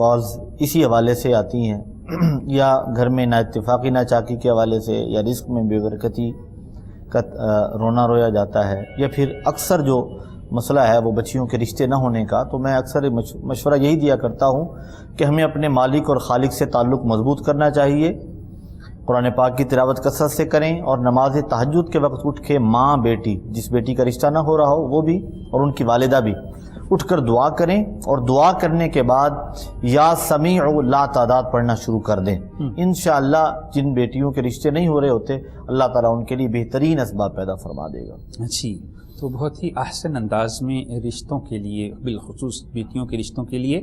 Calls اسی حوالے سے آتی ہیں یا گھر میں نا اتفاقی ناچاکی کے حوالے سے یا رزق میں بے برکتی کا رونا رویا جاتا ہے، یا پھر اکثر جو مسئلہ ہے وہ بچیوں کے رشتے نہ ہونے کا، تو میں اکثر مشورہ یہی دیا کرتا ہوں کہ ہمیں اپنے مالک اور خالق سے تعلق مضبوط کرنا چاہیے، قرآن پاک کی تلاوت کثرت سے کریں، اور نماز تہجد کے وقت اٹھ کے ماں بیٹی، جس بیٹی کا رشتہ نہ ہو رہا ہو وہ بھی اور ان کی والدہ بھی اٹھ کر دعا کریں، اور دعا کرنے کے بعد یا سمیع لا تعداد پڑھنا شروع کر دیں۔ انشاءاللہ جن بیٹیوں کے رشتے نہیں ہو رہے ہوتے اللہ تعالیٰ ان کے لیے بہترین اسباب پیدا فرما دے گا۔ جی، تو بہت ہی احسن انداز میں رشتوں کے لیے، بالخصوص بیٹیوں کے رشتوں کے لیے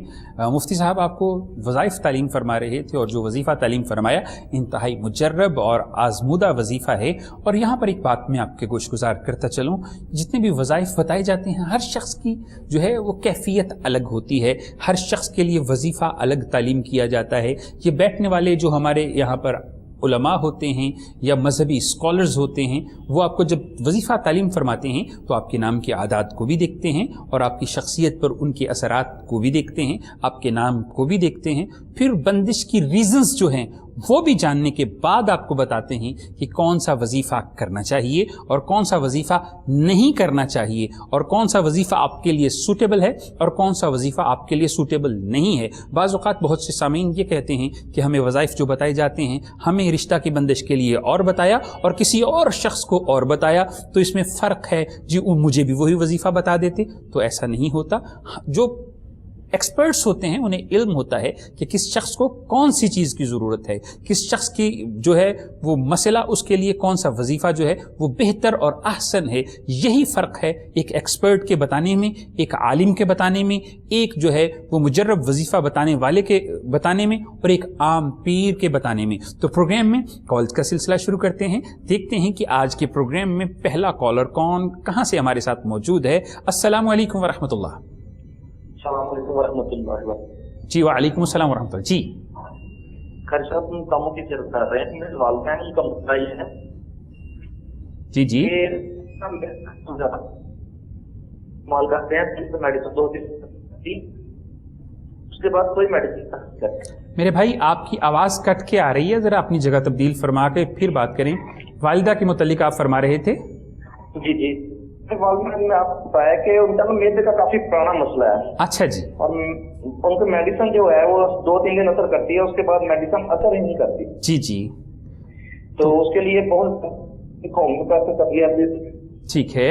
مفتی صاحب آپ کو وظائف تعلیم فرما رہے تھے، اور جو وظیفہ تعلیم فرمایا انتہائی مجرب اور آزمودہ وظیفہ ہے۔ اور یہاں پر ایک بات میں آپ کے گوش گزار کرتا چلوں، جتنے بھی وظائف بتائے جاتے ہیں ہر شخص کی جو ہے وہ کیفیت الگ ہوتی ہے، ہر شخص کے لیے وظیفہ الگ تعلیم کیا جاتا ہے۔ یہ بیٹھنے والے جو ہمارے یہاں پر علماء ہوتے ہیں یا مذہبی اسکالرز ہوتے ہیں، وہ آپ کو جب وظیفہ تعلیم فرماتے ہیں تو آپ کے نام کے اعداد کو بھی دیکھتے ہیں، اور آپ کی شخصیت پر ان کے اثرات کو بھی دیکھتے ہیں، آپ کے نام کو بھی دیکھتے ہیں، پھر بندش کی ریزنز جو ہیں وہ بھی جاننے کے بعد آپ کو بتاتے ہیں کہ کون سا وظیفہ کرنا چاہیے اور کون سا وظیفہ نہیں کرنا چاہیے، اور کون سا وظیفہ آپ کے لیے سوٹیبل ہے اور کون سا وظیفہ آپ کے لیے سوٹیبل نہیں ہے۔ بعض اوقات بہت سے سامعین یہ کہتے ہیں کہ ہمیں وظائف جو بتائے جاتے ہیں ہمیں رشتہ کی بندش کے لیے اور بتایا اور کسی اور شخص کو اور بتایا، تو اس میں فرق ہے جی، مجھے بھی وہی وظیفہ بتا دیتے۔ تو ایسا نہیں ہوتا۔ جو ایکسپرٹس ہوتے ہیں انہیں علم ہوتا ہے کہ کس شخص کو کون سی چیز کی ضرورت ہے، کس شخص کی جو ہے وہ مسئلہ، اس کے لیے کون سا وظیفہ جو ہے وہ بہتر اور احسن ہے۔ یہی فرق ہے ایک ایکسپرٹ کے بتانے میں، ایک عالم کے بتانے میں، ایک جو ہے وہ مجرب وظیفہ بتانے والے کے بتانے میں، اور ایک عام پیر کے بتانے میں۔ تو پروگرام میں کالز کا سلسلہ شروع کرتے ہیں، دیکھتے ہیں کہ آج کے پروگرام میں پہلا کالر کون کہاں سے ہمارے ساتھ موجود ہے۔ السلام علیکم ورحمۃ اللہ۔ السلام علیکم ورحمۃ اللہ وبرکاتہ۔ جی وعلیکم السلام ورحمۃ اللہ۔ جی خیر صاحب، ہم کاموں کی ضرورت کر رہے ہیں، میرے والدین کا مسئلہ یہ ہے جی جی کہ ہم استعمال کرتے ہیں میڈیسن 2 دن، اس کے بعد کوئی میڈیسن۔ میرے بھائی آپ کی آواز کٹ کے آ رہی ہے، ذرا اپنی جگہ تبدیل فرما کے پھر بات کریں۔ والدہ کے متعلق آپ فرما رہے تھے۔ جی جی، والدین نے آپ کو بتایا کہ ان کا میدے کا کافی پرانا مسئلہ ہے۔ اچھا جی۔ اور ان کی میڈیسن جو ہے وہ 2-3 دن اثر کرتی ہے، اس کے بعد میڈیسن اثر ہی نہیں کرتی۔ جی جی، تو اس کے لیے بہت ٹھیک ہے،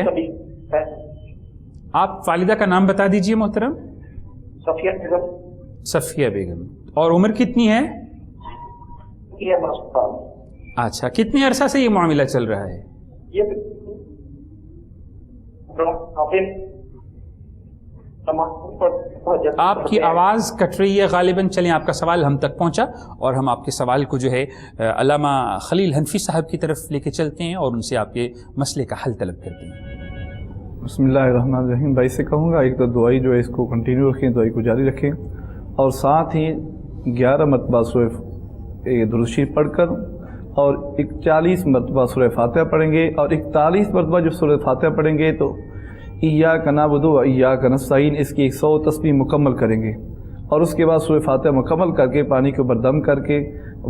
آپ والدہ کا نام بتا دیجئے محترم۔ صفیہ بیگم۔ صفیہ بیگم، اور عمر کتنی ہے؟ یہ مسئلہ۔ اچھا، کتنے عرصہ سے یہ معاملہ چل رہا ہے؟ یہ آپ کی آواز کٹ رہی ہے غالباً۔ چلیں آپ کا سوال ہم تک پہنچا، اور ہم آپ کے سوال کو جو ہے علامہ خلیل حنفی صاحب کی طرف لے کے چلتے ہیں اور ان سے آپ کے مسئلے کا حل طلب کرتے ہیں۔ بسم اللہ الرحمن الرحیم۔ بھائی سے کہوں گا ایک تو دعائی جو ہے اس کو کنٹینیو رکھیں، دعائی کو جاری رکھیں، اور ساتھ ہی 11 مرتبہ سورہ درود شریف پڑھ کر اور 40 مرتبہ سورہ فاتحہ پڑھیں گے، اور 41 مرتبہ جو سورہ فاتحہ پڑھیں گے تو ایاک نعبد و ایاک نستعین اس کی 100 تسبیح مکمل کریں گے، اور اس کے بعد سورہ فاتحہ مکمل کر کے پانی کے اوپر دم کر کے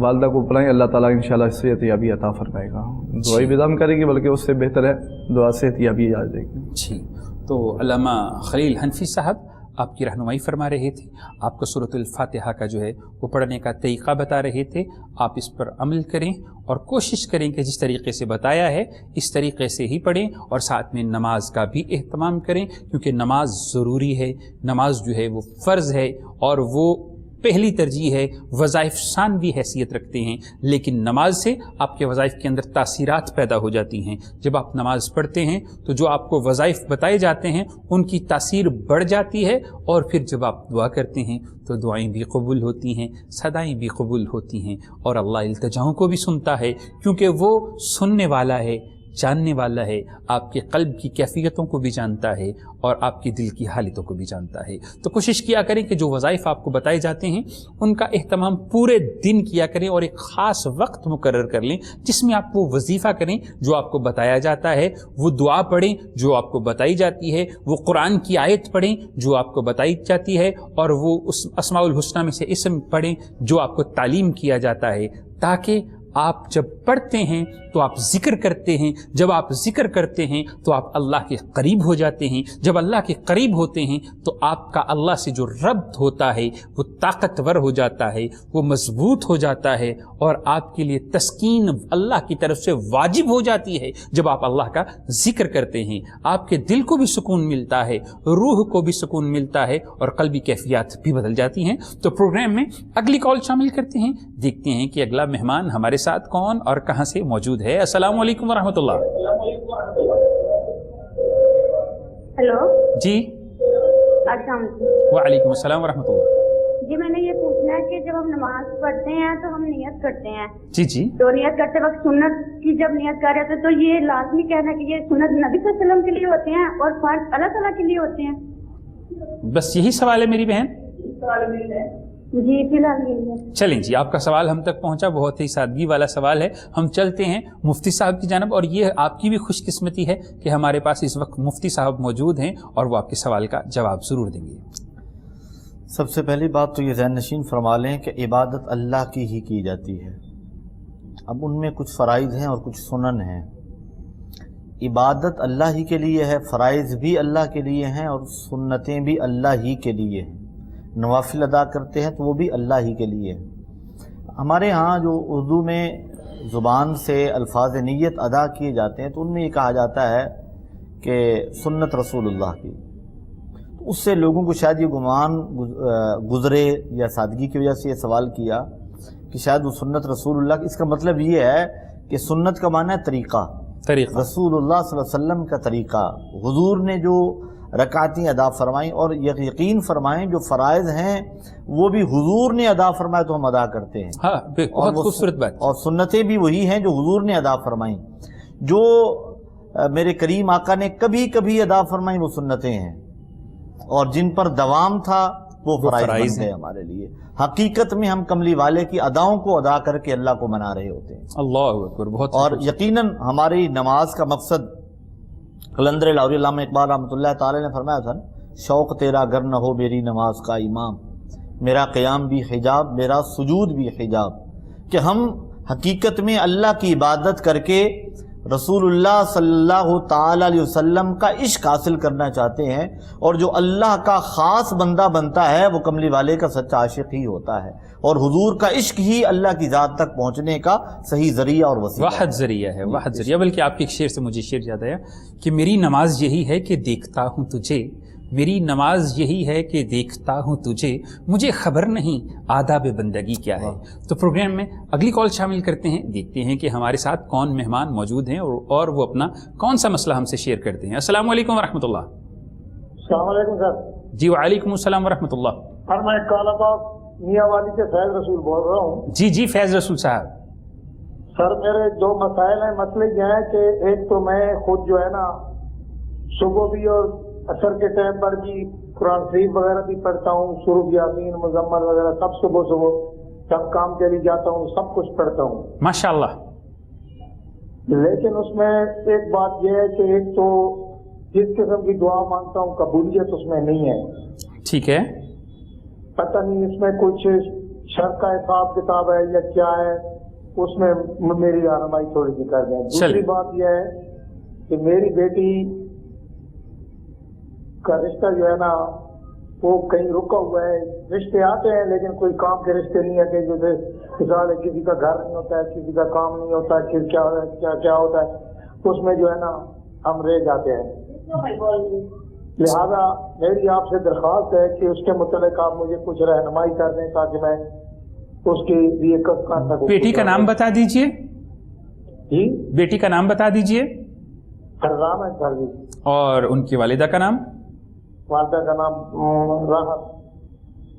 والدہ کو پلائیں، اللہ تعالیٰ انشاءاللہ صحت یابی عطا فرمائے گا۔ دعائی بھی دم کرے گی بلکہ اس سے بہتر ہے دعا صحت یابی آ جائے گی۔ جی، تو علامہ خلیل حنفی صاحب آپ کی رہنمائی فرما رہے تھے، آپ کو سورۃ الفاتحہ کا جو ہے وہ پڑھنے کا طریقہ بتا رہے تھے۔ آپ اس پر عمل کریں اور کوشش کریں کہ جس طریقے سے بتایا ہے اس طریقے سے ہی پڑھیں، اور ساتھ میں نماز کا بھی اہتمام کریں، کیونکہ نماز ضروری ہے، نماز جو ہے وہ فرض ہے، اور وہ پہلی ترجیح ہے، وظائف ثانوی حیثیت رکھتے ہیں، لیکن نماز سے آپ کے وظائف کے اندر تاثیرات پیدا ہو جاتی ہیں۔ جب آپ نماز پڑھتے ہیں تو جو آپ کو وظائف بتائے جاتے ہیں ان کی تاثیر بڑھ جاتی ہے، اور پھر جب آپ دعا کرتے ہیں تو دعائیں بھی قبول ہوتی ہیں، صدائیں بھی قبول ہوتی ہیں، اور اللہ التجاؤں کو بھی سنتا ہے، کیونکہ وہ سننے والا ہے، جاننے والا ہے، آپ کے قلب کی کیفیتوں کو بھی جانتا ہے اور آپ کی دل کی حالتوں کو بھی جانتا ہے۔ تو کوشش کیا کریں کہ جو وظائف آپ کو بتائے جاتے ہیں ان کا اہتمام پورے دن کیا کریں اور ایک خاص وقت مقرر کر لیں جس میں آپ وہ وظیفہ کریں جو آپ کو بتایا جاتا ہے، وہ دعا پڑھیں جو آپ کو بتائی جاتی ہے، وہ قرآن کی آیت پڑھیں جو آپ کو بتائی جاتی ہے، اور وہ اس اسماء الحسنی میں سے اسم پڑھیں جو آپ کو تعلیم کیا جاتا ہے، تاکہ آپ جب پڑھتے ہیں تو آپ ذکر کرتے ہیں، جب آپ ذکر کرتے ہیں تو آپ اللہ کے قریب ہو جاتے ہیں، جب اللہ کے قریب ہوتے ہیں تو آپ کا اللہ سے جو ربط ہوتا ہے وہ طاقتور ہو جاتا ہے، وہ مضبوط ہو جاتا ہے، اور آپ کے لیے تسکین اللہ کی طرف سے واجب ہو جاتی ہے۔ جب آپ اللہ کا ذکر کرتے ہیں آپ کے دل کو بھی سکون ملتا ہے، روح کو بھی سکون ملتا ہے، اور قلبی کیفیات بھی بدل جاتی ہیں۔ تو پروگرام میں اگلی کال شامل کرتے ہیں، دیکھتے ہیں کہ اگلا مہمان ہمارے ساتھ کون اور کہاں سے موجود ہے۔ السلام علیکم ورحمۃ اللہ۔ ہیلو جی السلام علیکم۔ وعلیکم السلام ورحمۃ اللہ۔ جی میں نے یہ پوچھنا ہے کہ جب ہم نماز پڑھتے ہیں تو ہم نیت کرتے ہیں، جی جی تو نیت کرتے وقت سنت کی جب نیت کر رہے تھے تو یہ لازمی کہنا کہ یہ سنت نبی صلی اللہ علیہ وسلم کے لیے ہوتے ہیں اور فرض اللہ تعالیٰ کے لیے ہوتے ہیں؟ بس یہی سوال ہے میری بہن؟ جی فی الحال یہی ہے۔ چلیں جی، آپ کا سوال ہم تک پہنچا، بہت ہی سادگی والا سوال ہے۔ ہم چلتے ہیں مفتی صاحب کی جانب، اور یہ آپ کی بھی خوش قسمتی ہے کہ ہمارے پاس اس وقت مفتی صاحب موجود ہیں اور وہ آپ کے سوال کا جواب ضرور دیں گے۔ سب سے پہلی بات تو یہ ذہن نشین فرما لیں کہ عبادت اللہ کی ہی کی جاتی ہے۔ اب ان میں کچھ فرائض ہیں اور کچھ سنن ہیں۔ عبادت اللہ ہی کے لیے ہے، فرائض بھی اللہ کے لیے ہیں اور سنتیں بھی اللہ ہی کے لیے ہیں۔ نوافل ادا کرتے ہیں تو وہ بھی اللہ ہی کے لیے ہے۔ ہمارے ہاں جو اردو میں زبان سے الفاظ نیت ادا کیے جاتے ہیں تو ان میں یہ کہا جاتا ہے کہ سنت رسول اللہ کی، تو اس سے لوگوں کو شاید یہ گمان گزرے یا سادگی کی وجہ سے یہ سوال کیا کہ شاید وہ سنت رسول اللہ کی۔ اس کا مطلب یہ ہے کہ سنت کا معنی ہے طریقہ، رسول اللہ صلی اللہ علیہ وسلم کا طریقہ، حضور نے جو رکعتیں ادا فرمائیں، اور یقین فرمائیں جو فرائض ہیں وہ بھی حضور نے ادا فرمائے تو ہم ادا کرتے ہیں۔ ہاں بہت خوبصورت بات۔ اور سنتیں بھی وہی ہیں جو حضور نے ادا فرمائیں، جو میرے کریم آقا نے کبھی کبھی ادا فرمائیں وہ سنتیں ہیں، اور جن پر دوام تھا وہ فرائض بن گئے ہمارے لیے۔ حقیقت میں ہم کملی والے کی اداؤں کو ادا کر کے اللہ کو منا رہے ہوتے ہیں۔ اللہ اکبر، بہت۔ اور یقیناً ہماری نماز کا مقصد قلندر لاہوری علامہ اقبال رحمۃ اللہ تعالی نے فرمایا تھا، شوق تیرا گر نہ ہو میری نماز کا امام، میرا قیام بھی حجاب میرا سجود بھی حجاب، کہ ہم حقیقت میں اللہ کی عبادت کر کے رسول اللہ صلی اللہ تعالی علیہ وسلم کا عشق حاصل کرنا چاہتے ہیں، اور جو اللہ کا خاص بندہ بنتا ہے وہ کملی والے کا سچا عاشق ہی ہوتا ہے، اور حضور کا عشق ہی اللہ کی ذات تک پہنچنے کا صحیح ذریعہ اور وسیلہ واحد ذریعہ ہے، واحد ذریعہ۔ بلکہ آپ کے ایک شعر سے مجھے شعر یاد آیا کہ میری نماز یہی ہے کہ دیکھتا ہوں تجھے، میری نماز یہی ہے کہ دیکھتا ہوں تجھے، مجھے خبر نہیں آداب بندگی کیا ہے۔ تو پروگرام میں اگلی کال شامل کرتے ہیں، دیکھتے ہیں کہ ہمارے ساتھ کون مہمان موجود ہیں اور وہ اپنا کون سا مسئلہ ہم سے شیئر کرتے ہیں۔ السلام علیکم ورحمۃ اللہ۔ السلام علیکم سر۔ جی وعلیکم السلام ورحمۃ اللہ۔ سر میں کالا باغ میاں والی سے فیض رسول بول رہا ہوں۔ جی جی فیض رسول صاحب۔ سر میرے دو مسائل ہیں۔ مسئلے یہ ہیں کہ ایک تو میں خود جو ہے نا صبح بھی اور عصر کے ٹائم پر بھی قرآن شریف وغیرہ بھی پڑھتا ہوں، سورۃ یاسین مزمل وغیرہ سب صبح جب کام کے لیے جاتا ہوں سب کچھ پڑھتا ہوں ماشاء اللہ۔ لیکن اس میں ایک بات یہ ہے کہ ایک تو جس قسم کی دعا مانگتا ہوں قبولیت اس میں نہیں ہے۔ ٹھیک ہے، پتہ نہیں اس میں کچھ شر کا حساب کتاب ہے یا کیا ہے، اس میں میری رہنمائی تھوڑی سی کر دیں۔ دوسری بات یہ ہے کہ میری بیٹی کا رشتہ جو ہے نا وہ کہیں رکا ہوا ہے، رشتے آتے ہیں لیکن کوئی کام کے رشتے نہیں ہے، کہ جیسے مثال ہے کسی کا گھر نہیں ہوتا ہے، کسی کا کام نہیں ہوتا ہے، پھر کیا ہوتا ہے، اس میں جو ہے نا ہم رہ جاتے ہیں۔ لہذا میری آپ سے درخواست ہے کہ اس کے متعلق آپ مجھے کچھ رہنمائی کر دیں تاکہ میں اس کے لیے بیٹی کا نام بتا دیجئے۔ جی بیٹی کا نام بتا دیجئے۔ فرزام ہے سر جی۔ اور ان کی والدہ کا نام؟ والدہ کا نام راحت۔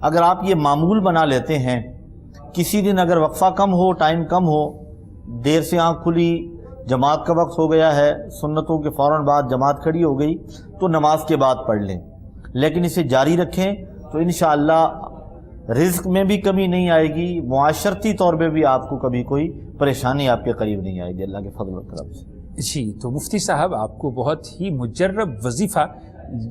اگر آپ یہ معمول بنا لیتے ہیں، کسی دن اگر وقفہ کم ہو، ٹائم کم ہو، دیر سے آنکھ کھلی، جماعت کا وقت ہو گیا ہے، سنتوں کے فوراً بعد جماعت کھڑی ہو گئی تو نماز کے بعد پڑھ لیں، لیکن اسے جاری رکھیں تو انشاءاللہ رزق میں بھی کمی نہیں آئے گی، معاشرتی طور پہ بھی آپ کو کبھی کوئی پریشانی آپ کے قریب نہیں آئے گی اللہ کے فضل و کرم سے۔ جی، تو مفتی صاحب آپ کو بہت ہی مجرب وظیفہ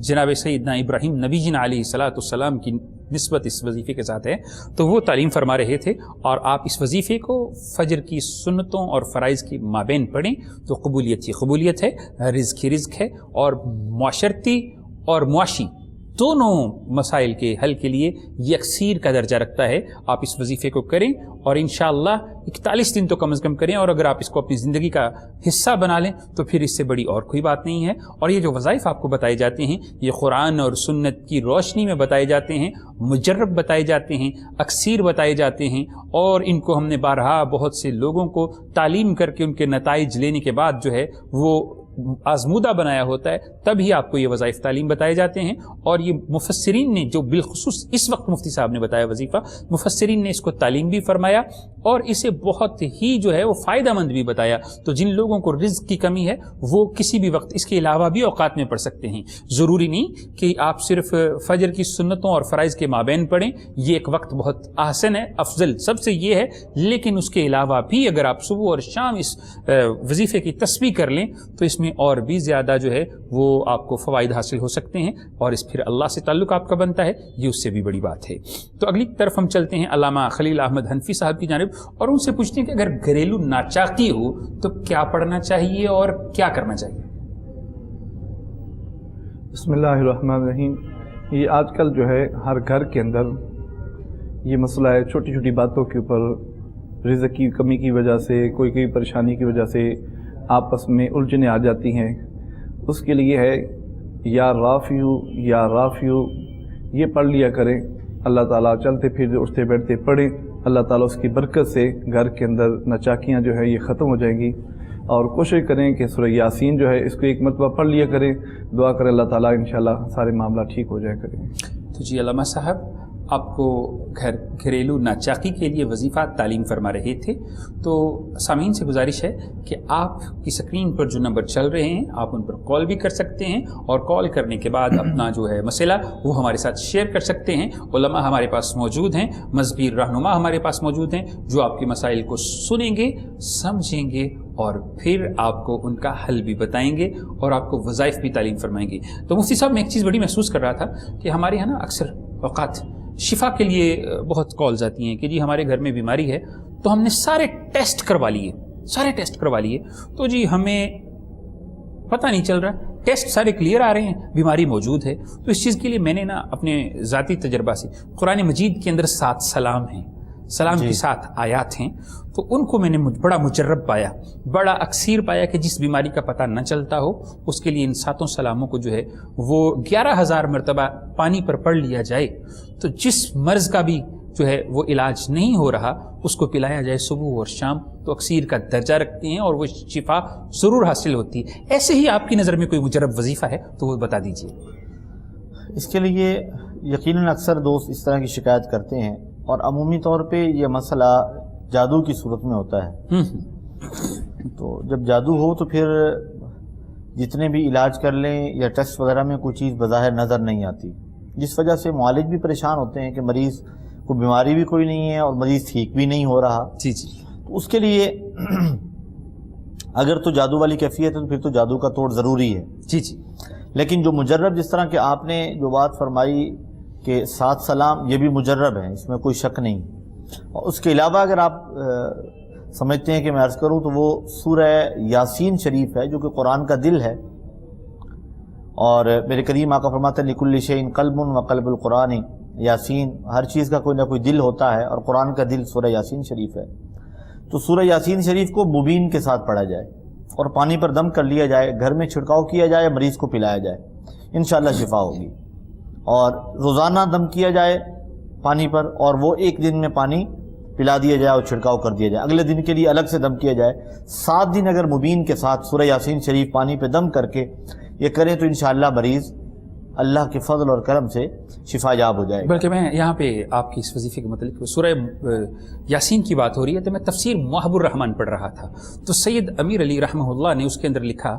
جناب سیدنا ابراہیم نبی جی علیہ الصلاۃ والسلام کی نسبت اس وظیفے کے ساتھ ہے، تو وہ تعلیم فرما رہے تھے، اور آپ اس وظیفے کو فجر کی سنتوں اور فرائض کی مابین پڑھیں تو قبولیت ہی قبولیت ہے، رزق ہی رزق ہے، اور معاشرتی اور معاشی دونوں مسائل کے حل کے لیے یکسیر کا درجہ رکھتا ہے۔ آپ اس وظیفے کو کریں اور انشاءاللہ 41 دن تو کم از کم کریں، اور اگر آپ اس کو اپنی زندگی کا حصہ بنا لیں تو پھر اس سے بڑی اور کوئی بات نہیں ہے۔ اور یہ جو وظائف آپ کو بتائے جاتے ہیں یہ قرآن اور سنت کی روشنی میں بتائے جاتے ہیں، مجرب بتائے جاتے ہیں، اکثیر بتائے جاتے ہیں، اور ان کو ہم نے بارہا بہت سے لوگوں کو تعلیم کر کے ان کے نتائج لینے کے بعد جو ہے وہ آزمودہ بنایا ہوتا ہے، تب ہی آپ کو یہ وظائف تعلیم بتائے جاتے ہیں۔ اور یہ مفسرین نے جو بالخصوص اس وقت مفتی صاحب نے بتایا وظیفہ، مفسرین نے اس کو تعلیم بھی فرمایا اور اسے بہت ہی جو ہے وہ فائدہ مند بھی بتایا۔ تو جن لوگوں کو رزق کی کمی ہے وہ کسی بھی وقت اس کے علاوہ بھی اوقات میں پڑھ سکتے ہیں، ضروری نہیں کہ آپ صرف فجر کی سنتوں اور فرائض کے مابین پڑھیں، یہ ایک وقت بہت احسن ہے، افضل سب سے یہ ہے، لیکن اس کے علاوہ بھی اگر آپ صبح اور شام اس وظیفے کی تسبیح کر لیں تو اس میں اور بھی زیادہ جو ہے وہ آپ کو فوائد حاصل ہو سکتے ہیں، اور اس پھر اللہ سے تعلق آپ کا بنتا ہے، یہ اس سے بھی بڑی بات ہے۔ تو اگلی طرف ہم چلتے ہیں علامہ خلیل احمد حنفی صاحب کی جانب، اور ان سے پوچھتے ہیں کہ اگر گھریلو ناچاقی ہو تو کیا پڑھنا چاہیے اور کیا کرنا چاہیے؟ بسم اللہ الرحمن الرحیم۔ یہ آج کل جو ہے ہر گھر کے اندر یہ مسئلہ ہے، چھوٹی چھوٹی باتوں کے اوپر رزق کی کمی کی وجہ سے، کوئی پریشانی کی وجہ سے آپس میں الجھنیں آ جاتی ہیں۔ اس کے لیے ہے یا رافیو یہ پڑھ لیا کریں، اللہ تعالیٰ چلتے پھرتے اٹھتے بیٹھتے پڑھیں، اللہ تعالیٰ اس کی برکت سے گھر کے اندر نچاکیاں جو ہے یہ ختم ہو جائیں گی۔ اور کوشش کریں کہ سورہ یاسین جو ہے اس کو ایک مرتبہ پڑھ لیا کریں، دعا کریں اللہ تعالیٰ انشاءاللہ سارے معاملہ ٹھیک ہو جائے کریں۔ تو جی علامہ صاحب آپ کو گھریلو ناچاقی کے لیے وظیفہ تعلیم فرما رہے تھے، تو سامعین سے گزارش ہے کہ آپ کی سکرین پر جو نمبر چل رہے ہیں آپ ان پر کال بھی کر سکتے ہیں، اور کال کرنے کے بعد اپنا جو ہے مسئلہ وہ ہمارے ساتھ شیئر کر سکتے ہیں۔ علماء ہمارے پاس موجود ہیں، مذہبی رہنما ہمارے پاس موجود ہیں جو آپ کے مسائل کو سنیں گے، سمجھیں گے، اور پھر آپ کو ان کا حل بھی بتائیں گے اور آپ کو وظائف بھی تعلیم فرمائیں گے۔ تو مفتی صاحب میں ایک چیز بڑی محسوس کر رہا تھا کہ ہمارے یہاں نا اکثر اوقات شفا کے لیے بہت کالز آتی ہیں کہ جی ہمارے گھر میں بیماری ہے، تو ہم نے سارے ٹیسٹ کروا لیے، تو جی ہمیں پتہ نہیں چل رہا، ٹیسٹ سارے کلیئر آ رہے ہیں، بیماری موجود ہے۔ تو اس چیز کے لیے میں نے نا اپنے ذاتی تجربہ سے قرآن مجید کے اندر 7 سلام ہیں، سلام کی 7 آیات ہیں، تو ان کو میں نے بڑا مجرب پایا، بڑا اکثیر پایا کہ جس بیماری کا پتہ نہ چلتا ہو اس کے لیے ان 7 سلاموں کو جو ہے وہ 11,000 مرتبہ پانی پر پڑھ لیا جائے تو جس مرض کا بھی جو ہے وہ علاج نہیں ہو رہا اس کو پلایا جائے صبح اور شام تو اکثیر کا درجہ رکھتے ہیں اور وہ شفا ضرور حاصل ہوتی ہے۔ ایسے ہی آپ کی نظر میں کوئی مجرب وظیفہ ہے تو وہ بتا دیجئے۔ اس کے لیے یقیناً اکثر دوست اس طرح کی شکایت کرتے ہیں، اور عمومی طور پہ یہ مسئلہ جادو کی صورت میں ہوتا ہے۔ تو جب جادو ہو تو پھر جتنے بھی علاج کر لیں یا ٹیسٹ وغیرہ میں کوئی چیز بظاہر نظر نہیں آتی، جس وجہ سے معالج بھی پریشان ہوتے ہیں کہ مریض کو بیماری بھی کوئی نہیں ہے اور مریض ٹھیک بھی نہیں ہو رہا۔ جی تو اس کے لیے اگر تو جادو والی کیفیت ہے تو پھر تو جادو کا توڑ ضروری ہے۔ جی لیکن جو مجرب، جس طرح کہ آپ نے جو بات فرمائی کہ 7 سلام، یہ بھی مجرب ہیں، اس میں کوئی شک نہیں۔ اور اس کے علاوہ اگر آپ سمجھتے ہیں کہ میں عرض کروں تو وہ سورہ یاسین شریف ہے جو کہ قرآن کا دل ہے، اور میرے کریم آقا فرماتے ہیں لِكُلِّ شَيْءٍ قَلْبٌ وَقَلْبُ الْقُرْآنِ یاسین، ہر چیز کا کوئی نہ کوئی دل ہوتا ہے، اور قرآن کا دل سورہ یاسین شریف ہے۔ تو سورہ یاسین شریف کو مبین کے ساتھ پڑھا جائے اور پانی پر دم کر لیا جائے، گھر میں چھڑکاؤ کیا جائے، مریض کو پلایا جائے، انشاءاللہ شفا ہوگی۔ اور روزانہ دم کیا جائے پانی پر، اور وہ ایک دن میں پانی پلا دیا جائے اور چھڑکاؤ کر دیا جائے، اگلے دن کے لیے الگ سے دم کیا جائے۔ 7 دن اگر مبین کے ساتھ سورہ یاسین شریف پانی پہ دم کر کے یہ کریں تو انشاءاللہ مریض اللہ کے فضل اور کرم سے شفا یاب ہو جائے گا۔ بلکہ میں یہاں پہ آپ کی اس وظیفے کے متعلق سورہ یاسین کی بات ہو رہی ہے تو میں تفسیر محب الرحمن پڑھ رہا تھا، تو سید امیر علی رحمہ اللہ نے اس کے اندر لکھا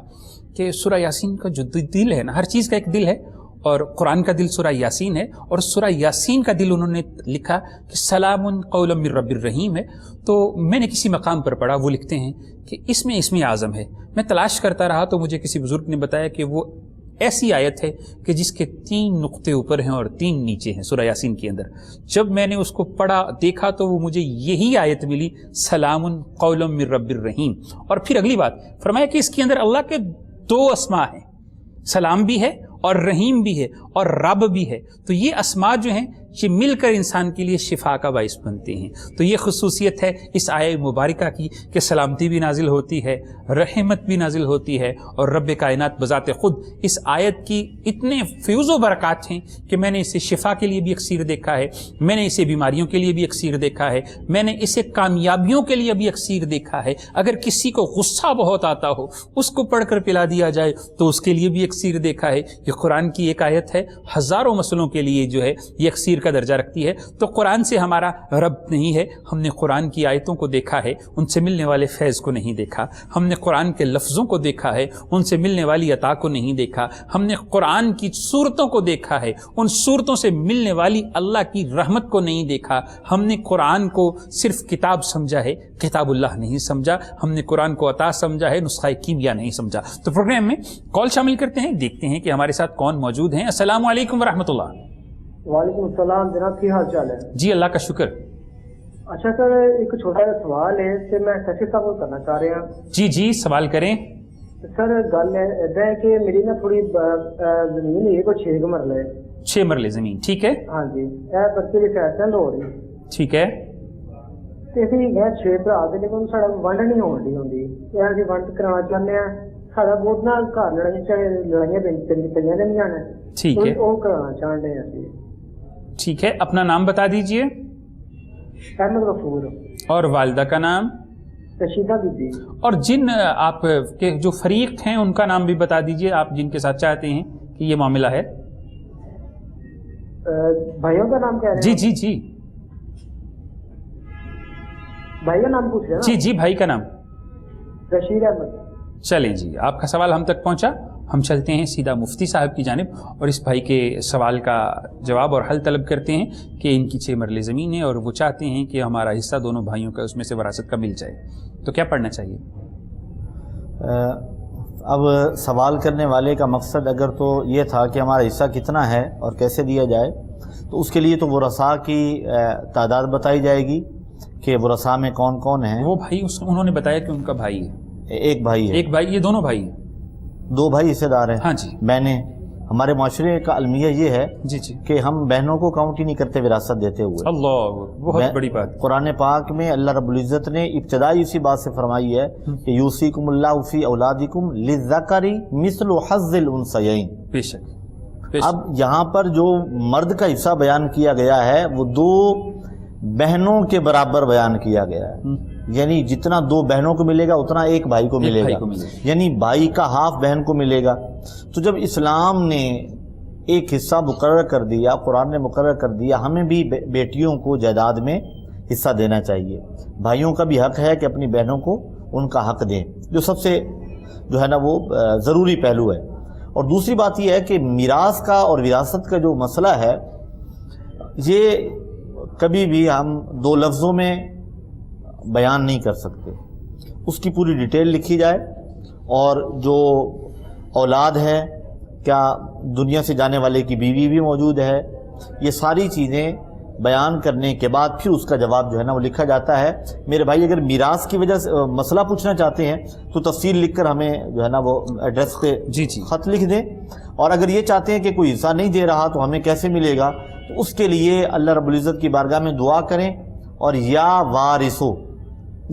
کہ سورہ یاسین کا جو دل ہے نا، ہر چیز کا ایک دل ہے، اور قرآن کا دل سورہ یاسین ہے، اور سورہ یاسین کا دل انہوں نے لکھا کہ سلام قولا من رب الرحیم ہے۔ تو میں نے کسی مقام پر پڑھا، وہ لکھتے ہیں کہ اس میں اسم اعظم ہے۔ میں تلاش کرتا رہا تو مجھے کسی بزرگ نے بتایا کہ وہ ایسی آیت ہے کہ جس کے 3 نقطے اوپر ہیں اور 3 نیچے ہیں سورہ یاسین کے اندر۔ جب میں نے اس کو پڑھا دیکھا تو وہ مجھے یہی آیت ملی، سلام قولا من رب الرحیم۔ اور پھر اگلی بات فرمایا کہ اس کے اندر اللہ کے 2 اسماء ہیں، سلام بھی ہے اور رحیم بھی ہے اور رب بھی ہے۔ تو یہ اسماء جو ہیں یہ مل کر انسان کے لیے شفا کا باعث بنتے ہیں۔ تو یہ خصوصیت ہے اس آیہ مبارکہ کی کہ سلامتی بھی نازل ہوتی ہے، رحمت بھی نازل ہوتی ہے، اور رب کائنات بذات خود اس آیت کی اتنے فیوز و برکات ہیں کہ میں نے اسے شفا کے لیے بھی اکسیر دیکھا ہے، میں نے اسے بیماریوں کے لیے بھی اکسیر دیکھا ہے، میں نے اسے کامیابیوں کے لیے بھی اکسیر دیکھا ہے۔ اگر کسی کو غصہ بہت آتا ہو اس کو پڑھ کر پلا دیا جائے تو اس کے لیے بھی اکسیر دیکھا ہے۔ یہ قرآن کی ایک آیت ہے، ہزاروں مسئلوں کے لیے جو ہے یہ اکسیر کا درجہ رکھتی ہے۔ تو قرآن سے ہمارا رب نہیں ہے، ہم نے قرآن کی آیتوں کو دیکھا ہے، ان سے ملنے والے فیض کو نہیں دیکھا، ہم نے قرآن کے لفظوں کو دیکھا ہے، ان سے ملنے والی عطا کو نہیں دیکھا، ہم نے قرآن کی صورتوں کو دیکھا ہے، ان صورتوں سے ملنے والی اللہ کی رحمت کو نہیں دیکھا۔ ہم نے قرآن کو صرف کتاب سمجھا ہے، کتاب اللہ نہیں سمجھا، ہم نے قرآن کو عطا سمجھا ہے، نسخہ کیمیا نہیں سمجھا۔ تو پروگرام میں کال شامل کرتے ہیں، دیکھتے ہیں کہ ہمارے ساتھ کون موجود ہیں۔ السلام علیکم ورحمۃ اللہ۔ وعلیکم السلام جناب، کی حال چال ہے؟ جی اللہ کا شکر۔ اچھا سر، ایک چھوٹا سا سوال ہے کہ میں سچی صاحب کو کرنا چاہ رہا ہوں۔ جی جی سوال کریں۔ سر گل ایسا ہے کہ میری نا تھوڑی زمین ہے، کوئی 6 مرلے 6 مرلے زمین، ٹھیک ہے، ہاں جی، یہ بچے کی فیصلہ ہو رہی ٹھیک ہے، تے اسی گئے 6 بھرا دے، لیکن ساڈا ونڈ نہیں ہون دی ہوندی، تے اسی ونڈ کرانا چاہتے ہیں۔ ساڈا بہت نا گھر لڑائیاں پہ رہندیاں نے، ٹھیک ہے، وہ کرانا چاہتے ہیں اسی۔ ٹھیک ہے، اپنا نام بتا دیجئے احمد غفور، اور والدہ کا نام، رشیدہ بی بی، اور جن آپ کے جو فریق ہیں ان کا نام بھی بتا دیجئے، آپ جن کے ساتھ چاہتے ہیں کہ یہ معاملہ ہے۔ بھائیوں کا نام کہہ رہے ہیں؟ جی جی جی بھائی کا نام پوچھ رہے ہیں نا؟ جی جی بھائی کا نام۔ رشید احمد۔ چلیں جی، آپ کا سوال ہم تک پہنچا، ہم چلتے ہیں سیدھا مفتی صاحب کی جانب اور اس بھائی کے سوال کا جواب اور حل طلب کرتے ہیں کہ ان کی 6 مرلے زمین ہے اور وہ چاہتے ہیں کہ ہمارا حصہ دونوں بھائیوں کا اس میں سے وراثت کا مل جائے، تو کیا پڑھنا چاہیے؟ اب سوال کرنے والے کا مقصد اگر تو یہ تھا کہ ہمارا حصہ کتنا ہے اور کیسے دیا جائے، تو اس کے لیے تو ورثاء کی تعداد بتائی جائے گی کہ ورثاء میں کون کون ہیں۔ وہ بھائی انہوں نے بتایا کہ ان کا بھائی ہے، ایک بھائی ہے، ایک بھائی، یہ دونوں بھائی ہیں، 2 بھائی حصے دار ہیں۔ ہاں جی، میں نے ہمارے معاشرے کا المیہ یہ ہے جی جی، کہ ہم بہنوں کو کاؤنٹ ہی نہیں کرتے وراثت دیتے ہوئے۔ اللہ، بہت بڑی بات۔ قرآن پاک میں اللہ رب العزت نے ابتدائی اسی بات سے فرمائی ہے کہ یوصیکم اللہ فی اولادکم للذکر مثل حظ الانثیین۔ بے شک۔ اب یہاں پر جو مرد کا حصہ بیان کیا گیا ہے وہ 2 بہنوں کے برابر بیان کیا گیا ہے، یعنی جتنا 2 بہنوں کو ملے گا اتنا ایک بھائی کو ملے گا، یعنی بھائی کا ہاف بہن کو ملے گا۔ تو جب اسلام نے ایک حصہ مقرر کر دیا، قرآن نے مقرر کر دیا، ہمیں بھی بیٹیوں کو جائیداد میں حصہ دینا چاہیے۔ بھائیوں کا بھی حق ہے کہ اپنی بہنوں کو ان کا حق دیں، جو سب سے جو ہے نا وہ ضروری پہلو ہے۔ اور دوسری بات یہ ہے کہ میراث کا اور وراثت کا جو مسئلہ ہے، یہ کبھی بھی ہم 2 لفظوں میں بیان نہیں کر سکتے، اس کی پوری ڈیٹیل لکھی جائے، اور جو اولاد ہے، کیا دنیا سے جانے والے کی بیوی بھی موجود ہے، یہ ساری چیزیں بیان کرنے کے بعد پھر اس کا جواب جو ہے نا وہ لکھا جاتا ہے۔ میرے بھائی اگر میراث کی وجہ سے مسئلہ پوچھنا چاہتے ہیں تو تفصیل لکھ کر ہمیں جو ہے نا وہ ایڈریس پہ خط لکھ دیں، اور اگر یہ چاہتے ہیں کہ کوئی حصہ نہیں دے رہا تو ہمیں کیسے ملے گا، تو اس کے لیے اللہ رب العزت کی بارگاہ میں دعا کریں اور یا وارثو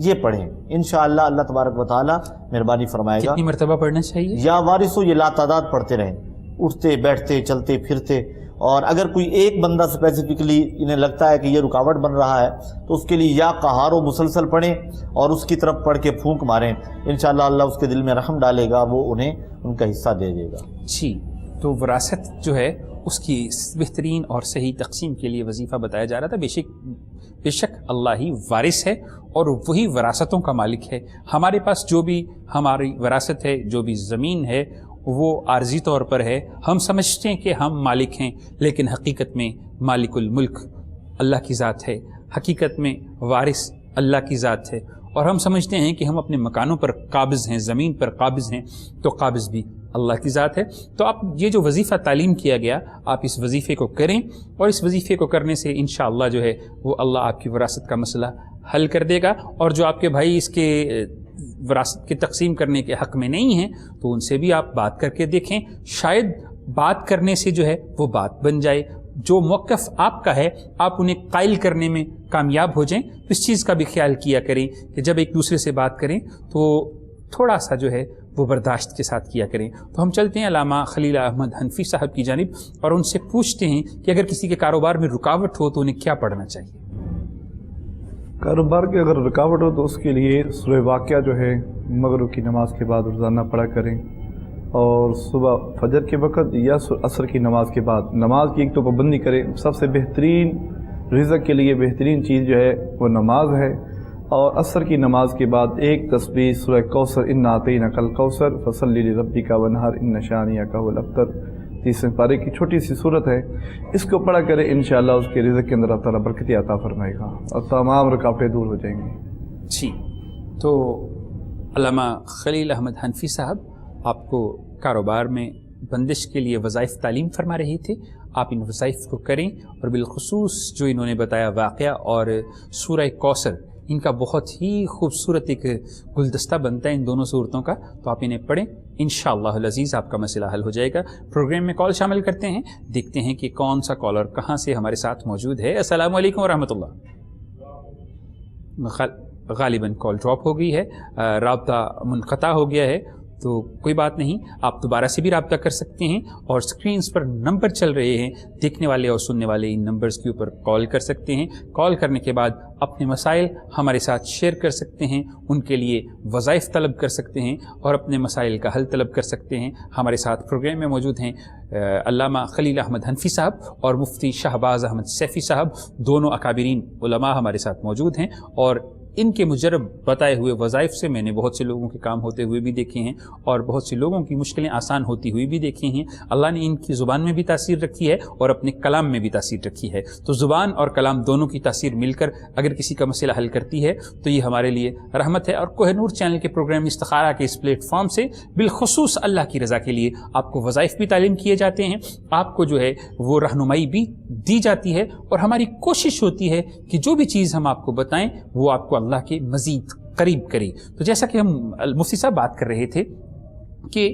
یہ پڑھیں، انشاءاللہ اللہ تبارک و تعالی مہربانی فرمائے گا۔ کتنی مرتبہ پڑھنا چاہیے؟ یا وارثو یہ لا تعداد پڑھتے رہیں، اٹھتے بیٹھتے چلتے پھرتے، اور اگر کوئی ایک بندہ اسپیسیفکلی انہیں لگتا ہے کہ یہ رکاوٹ بن رہا ہے تو اس کے لیے یا قہارو مسلسل پڑھیں اور اس کی طرف پڑھ کے پھونک ماریں، انشاءاللہ اللہ اس کے دل میں رحم ڈالے گا، وہ انہیں ان کا حصہ دے دے گا۔ جی، تو وراثت جو ہے اس کی بہترین اور صحیح تقسیم کے لیے وظیفہ بتایا جا رہا تھا. بے شک اللہ ہی وارث ہے اور وہی وراثتوں کا مالک ہے. ہمارے پاس جو بھی ہماری وراثت ہے، جو بھی زمین ہے، وہ عارضی طور پر ہے. ہم سمجھتے ہیں کہ ہم مالک ہیں، لیکن حقیقت میں مالک الملک اللہ کی ذات ہے، حقیقت میں وارث اللہ کی ذات ہے. اور ہم سمجھتے ہیں کہ ہم اپنے مکانوں پر قابض ہیں، زمین پر قابض ہیں، تو قابض بھی اللہ کی ذات ہے. تو آپ یہ جو وظیفہ تعلیم کیا گیا، آپ اس وظیفے کو کریں، اور اس وظیفے کو کرنے سے انشاءاللہ جو ہے وہ اللہ آپ کی وراثت کا مسئلہ حل کر دے گا. اور جو آپ کے بھائی اس کے وراثت کی تقسیم کرنے کے حق میں نہیں ہیں، تو ان سے بھی آپ بات کر کے دیکھیں، شاید بات کرنے سے جو ہے وہ بات بن جائے. جو موقف آپ کا ہے آپ انہیں قائل کرنے میں کامیاب ہو جائیں. تو اس چیز کا بھی خیال کیا کریں کہ جب ایک دوسرے سے بات کریں تو تھوڑا سا جو ہے وہ برداشت کے ساتھ کیا کریں. تو ہم چلتے ہیں علامہ خلیل احمد حنفی صاحب کی جانب اور ان سے پوچھتے ہیں کہ اگر کسی کے کاروبار میں رکاوٹ ہو تو انہیں کیا پڑھنا چاہیے؟ کاروبار کی اگر رکاوٹ ہو تو اس کے لیے سورہ واقعہ جو ہے مغرب کی نماز کے بعد روزانہ پڑھا کریں، اور صبح فجر کے وقت یا عصر کی نماز کے بعد نماز کی ایک تو پابندی کریں. سب سے بہترین رزق کے لیے بہترین چیز جو ہے وہ نماز ہے. اور عصر کی نماز کے بعد ایک تسبیح سورہ کوثر انا اعطیناک الکوثر فصلی لربک وانحر ان شانئک هو الابتر، 30 پارے کی چھوٹی سی صورت ہے. اس کو پڑھا کرے انشاءاللہ اس کے رزق کے اندر اللہ تعالیٰ برکتی عطا فرمائے گا اور تمام رکاوٹیں دور ہو جائیں گی. جی، تو علامہ خلیل احمد حنفی صاحب آپ کو کاروبار میں بندش کے لیے وظائف تعلیم فرما رہے تھے. آپ ان وظائف کو کریں، اور بالخصوص جو انہوں نے بتایا واقعہ اور سورہ کوثر، ان کا بہت ہی خوبصورت ایک گلدستہ بنتا ہے ان دونوں صورتوں کا. تو آپ انہیں پڑھیں، انشاءاللہ العزیز آپ کا مسئلہ حل ہو جائے گا. پروگرام میں کال شامل کرتے ہیں، دیکھتے ہیں کہ کون سا کالر کہاں سے ہمارے ساتھ موجود ہے. السلام علیکم ورحمۃ اللہ. غالباً کال ڈراپ ہو گئی ہے، رابطہ منقطع ہو گیا ہے. تو کوئی بات نہیں، آپ دوبارہ سے بھی رابطہ کر سکتے ہیں، اور سکرینز پر نمبر چل رہے ہیں، دیکھنے والے اور سننے والے ان نمبرز کے اوپر کال کر سکتے ہیں. کال کرنے کے بعد اپنے مسائل ہمارے ساتھ شیئر کر سکتے ہیں، ان کے لیے وظائف طلب کر سکتے ہیں اور اپنے مسائل کا حل طلب کر سکتے ہیں. ہمارے ساتھ پروگرام میں موجود ہیں علامہ خلیل احمد حنفی صاحب اور مفتی شہباز احمد سیفی صاحب، دونوں اکابرین علماء ہمارے ساتھ موجود ہیں. اور ان کے مجرب بتائے ہوئے وظائف سے میں نے بہت سے لوگوں کے کام ہوتے ہوئے بھی دیکھے ہیں، اور بہت سے لوگوں کی مشکلیں آسان ہوتی ہوئی بھی دیکھی ہیں. اللہ نے ان کی زبان میں بھی تاثیر رکھی ہے اور اپنے کلام میں بھی تاثیر رکھی ہے. تو زبان اور کلام دونوں کی تاثیر مل کر اگر کسی کا مسئلہ حل کرتی ہے تو یہ ہمارے لیے رحمت ہے. اور کوہ نور چینل کے پروگرام استخارہ کے اس پلیٹ فارم سے بالخصوص اللہ کی رضا کے لیے آپ کو وظائف بھی تعلیم کیے جاتے ہیں، آپ کو جو ہے وہ رہنمائی بھی دی جاتی ہے، اور ہماری کوشش ہوتی ہے کہ جو بھی چیز ہم آپ کو بتائیں وہ آپ کو اللہ کے مزید قریب کرے. تو جیسا کہ ہم مفتی صاحب بات کر رہے تھے کہ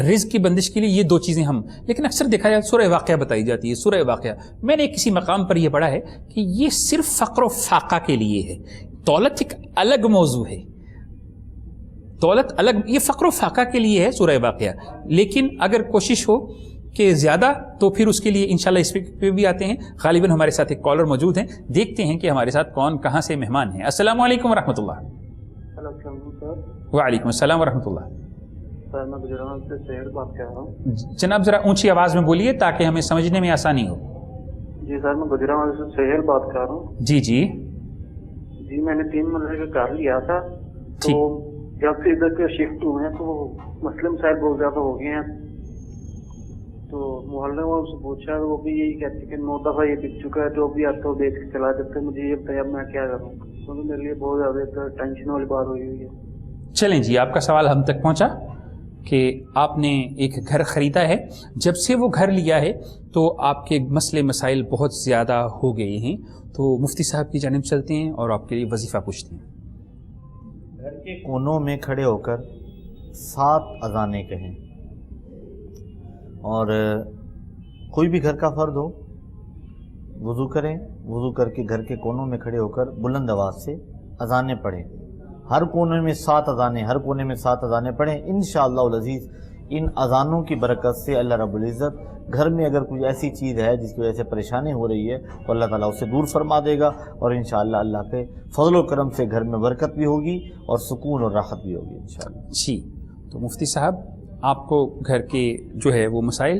رزق کی بندش کے لیے یہ دو چیزیں لیکن اکثر دیکھا جائے سورہ واقعہ بتائی جاتی ہے. سورہ واقعہ میں نے کسی مقام پر یہ پڑھا ہے کہ یہ صرف فقر و فاقہ کے لیے ہے. دولت ایک الگ موضوع ہے، دولت الگ، یہ فقر و فاقہ کے لیے ہے سورہ واقعہ. لیکن اگر کوشش ہو کہ زیادہ تو پھر اس کے لیے انشاءاللہ اس پہ بھی آتے ہیں. غالباً ہمارے ساتھ ایک کالر موجود ہیں، دیکھتے ہیں کہ ہمارے ساتھ کون کہاں سے مہمان ہیں. السلام علیکم ورحمۃ اللہ. وعلیکم السلام ورحمۃ اللہ. سر میں گجرات سے سہیل بات کر رہا ہوں. جناب ذرا اونچی آواز میں بولیے تاکہ ہمیں سمجھنے میں آسانی ہو. جی سر میں گجرات سے سہیل بات کر رہا ہوں. جی جی جی میں نے 3 منزل کا گھر لیا تھا، تو جب سے ادھر کے شفٹ ہوئے ہیں تو مسئلے مسائل بہت زیادہ ہو گئے ہیں. تو محلے والوں سے پوچھا وہ بھی یہی کہتے کہ 9 دفعہ یہ بک چکا ہے، جو بھی آتا ہے بیچ کے چلا دیتے. مجھے یہ بتایا میں کیا کروں، کیونکہ میرے لیے بہت زیادہ ٹینشن والی بات ہوئی ہے. چلیں جی، آپ کا سوال ہم تک پہنچا کہ آپ نے ایک گھر خریدا ہے، جب سے وہ گھر لیا ہے تو آپ کے مسئلے مسائل بہت زیادہ ہو گئے ہیں. تو مفتی صاحب کی جانب چلتے ہیں اور آپ کے لیے وظیفہ پوچھتے ہیں. گھر کے کونوں میں کھڑے ہو کر 7 اذانیں کہیں، اور کوئی بھی گھر کا فرد ہو وضو کریں، وضو کر کے گھر کے کونوں میں کھڑے ہو کر بلند آواز سے اذانیں پڑھیں. ہر کونے میں 7 اذانیں، ہر کونے میں 7 اذانیں پڑھیں. انشاءاللہ العزیز ان اذانوں کی برکت سے اللہ رب العزت گھر میں اگر کوئی ایسی چیز ہے جس کی وجہ سے پریشانی ہو رہی ہے تو اللہ تعالیٰ اسے دور فرما دے گا، اور انشاءاللہ اللہ کے فضل و کرم سے گھر میں برکت بھی ہوگی اور سکون اور راحت بھی ہوگی انشاءاللہ. جی، تو مفتی صاحب آپ کو گھر کے جو ہے وہ مسائل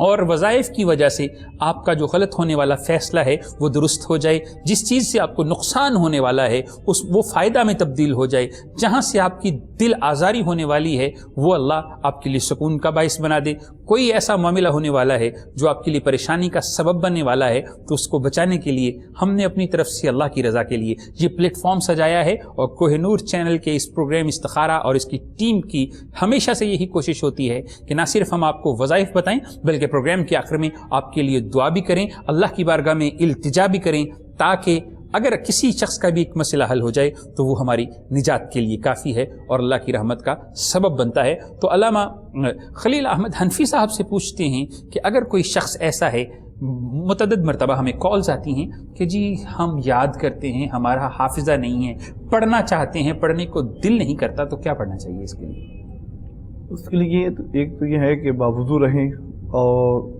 اور وظائف کی وجہ سے آپ کا جو غلط ہونے والا فیصلہ ہے وہ درست ہو جائے، جس چیز سے آپ کو نقصان ہونے والا ہے وہ فائدہ میں تبدیل ہو جائے، جہاں سے آپ کی دل آزاری ہونے والی ہے وہ اللہ آپ کے لیے سکون کا باعث بنا دے، کوئی ایسا معاملہ ہونے والا ہے جو آپ کے لیے پریشانی کا سبب بننے والا ہے تو اس کو بچانے کے لیے ہم نے اپنی طرف سے اللہ کی رضا کے لیے یہ پلیٹ فارم سجایا ہے، اور کوہ نور چینل کے اس پروگرام استخارہ اور اس کی ٹیم کی ہمیشہ سے یہی کوشش ہوتی ہے کہ نہ صرف ہم آپ کو وظائف بتائیں بلکہ پروگرام کے آخر میں آپ کے لیے دعا بھی کریں، اللہ کی بارگاہ میں التجا بھی کریں، تاکہ اگر کسی شخص کا بھی ایک مسئلہ حل ہو جائے تو وہ ہماری نجات کے لیے کافی ہے اور اللہ کی رحمت کا سبب بنتا ہے۔ تو علامہ خلیل احمد حنفی صاحب سے پوچھتے ہیں کہ اگر کوئی شخص ایسا ہے، متعدد مرتبہ ہمیں کالز آتی ہیں کہ جی ہم یاد کرتے ہیں، ہمارا حافظہ نہیں ہے، پڑھنا چاہتے ہیں، پڑھنے کو دل نہیں کرتا، تو کیا پڑھنا چاہیے اس کے لیے؟ اس کے لیے ایک تو یہ ہے کہ باوضو رہیں اور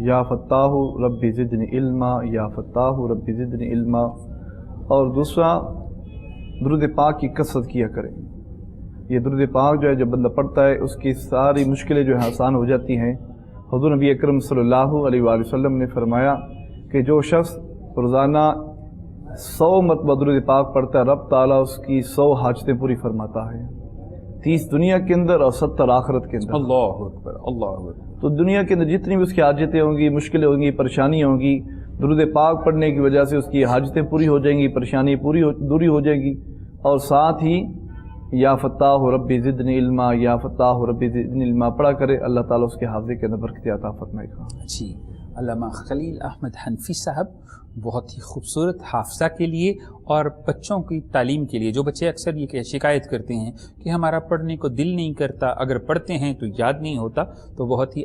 یا فتاح رب زدنی علما، یا فتاح رب زدنی علما، اور دوسرا درود پاک کی کثرت کیا کریں۔ یہ درود پاک جو ہے جب بندہ پڑھتا ہے اس کی ساری مشکلیں جو ہیں آسان ہو جاتی ہیں۔ حضور نبی اکرم صلی اللہ علیہ وآلہ وسلم نے فرمایا کہ جو شخص روزانہ 100 مرتبہ درود پاک پڑھتا ہے رب تعالیٰ اس کی 100 حاجتیں پوری فرماتا ہے، 30 دنیا کے اندر اور 70 آخرت کے اندر۔ اللہ اکبر، اللہ اکبر۔ تو دنیا کے اندر جتنی بھی اس کی حاجتیں ہوں گی، مشکلیں ہوں گی، پریشانیاں ہوں گی، درود پاک پڑھنے کی وجہ سے اس کی حاجتیں پوری ہو جائیں گی، پریشانی دوری ہو جائے گی، اور ساتھ ہی یا فتاح رب زدنی علما، یا فتاح رب زدنی علما پڑھا کرے، اللہ تعالیٰ اس کے حافظے کے اندر برکت عطا فرمائے گا۔ جی، علامہ خلیل احمد حنفی صاحب بہت ہی خوبصورت حافظہ کے لیے اور بچوں کی تعلیم کے لیے، جو بچے اکثر یہ شکایت کرتے ہیں کہ ہمارا پڑھنے کو دل نہیں کرتا، اگر پڑھتے ہیں تو یاد نہیں ہوتا، تو بہت ہی